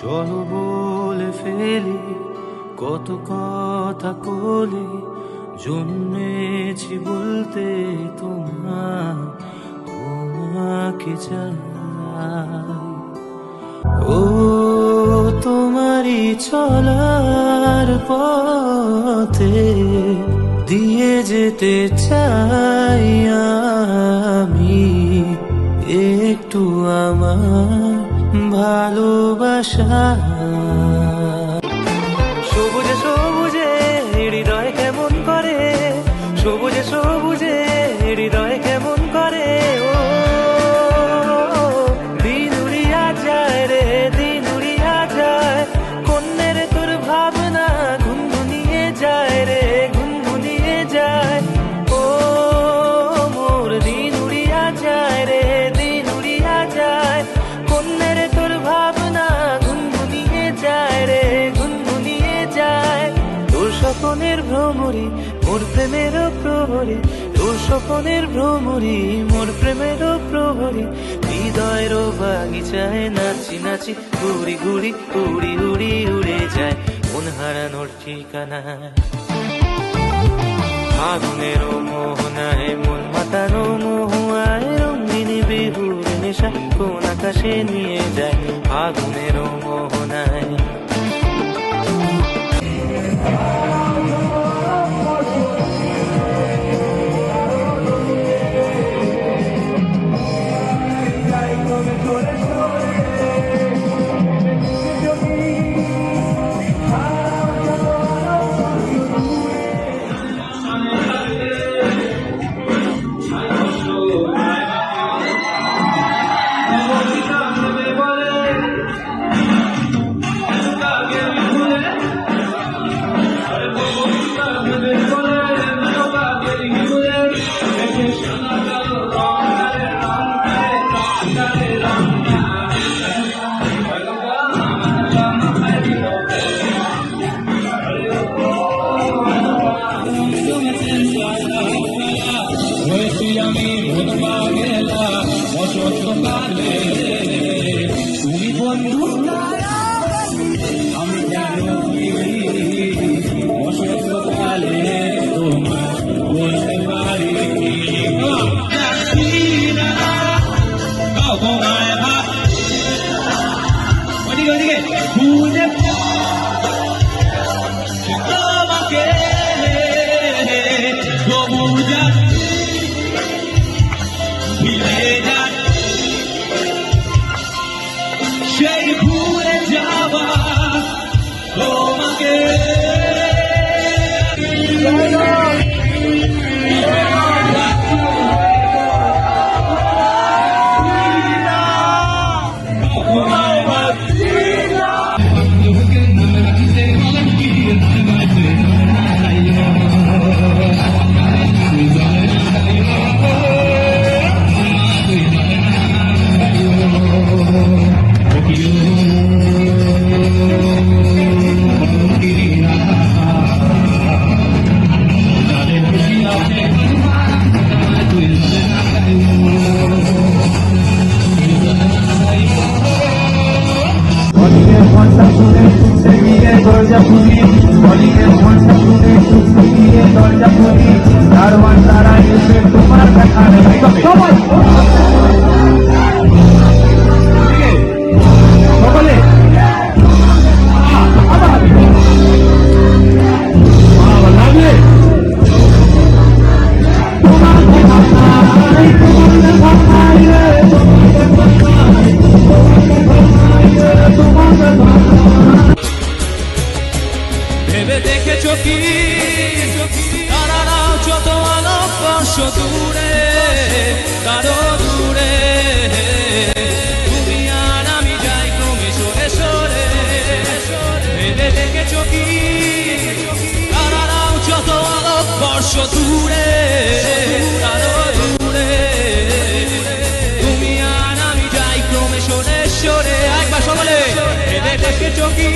চলো বলে ফেলি কত কথা কলি, জন্মেছি বলতে তোমাকে চাই। ও তোমারই চলার পথে দিয়ে যেতে চাই আমি একটু আমার ভালোবাসা। সবুজে সবুজে হৃদয় কেমন করে, সবুজে সবুজে হৃদয় কেমন করে। ও দিন উড়িয়া যায় রে, দিন উড়িয়া যায়, কন্যের তোর ভাবনা গুনগুনিয়ে যায় রে, গুনগুনিয়ে যায়। ও মোর দিন উড়িয়া যায় রে, দিন উড়িয়া যায়, কন্যের তোর ভাবনা গুনগুনিয়ে যায় রে, গুনগুনিয়ে যায়। তোর স্বপনের ভ্রমরি মোর প্রেমের প্রহরী, তোর স্বপনের ভ্রমরি মোর প্রেমের প্রহরী। হৃদয়ের বাগিচায় নাচি নাচি ঘুরি ঘুরি উড়ি উড়ি উড়ে যায় মন হারানোর ঠিকানায়। আগুনের মোহনায় মন মাতানো মোহায়, রঙিনী বিহুর নেশা কোন আকাশে নিয়ে যায় আগুনের মোহনায়। তুমি বন্ধু আমি বসন্তকালে তোমার বলতে পারি তোমাকে সেই ভুলে যাওয়া তোমাকে। ভেবে দেখেছো কি তারারাও যত আলোকবর্ষ দূরে, কারো দূরে তুমি আর আমি যাই ক্রমে সরে সরে। ভেবে দেখেছো কি তারারাও যত আলোকবর্ষ দূরে, কারো দূরে তুমি আর আমি যাই ক্রমে সরে সরে। একবার সকলে ভেবে দেখেছো কি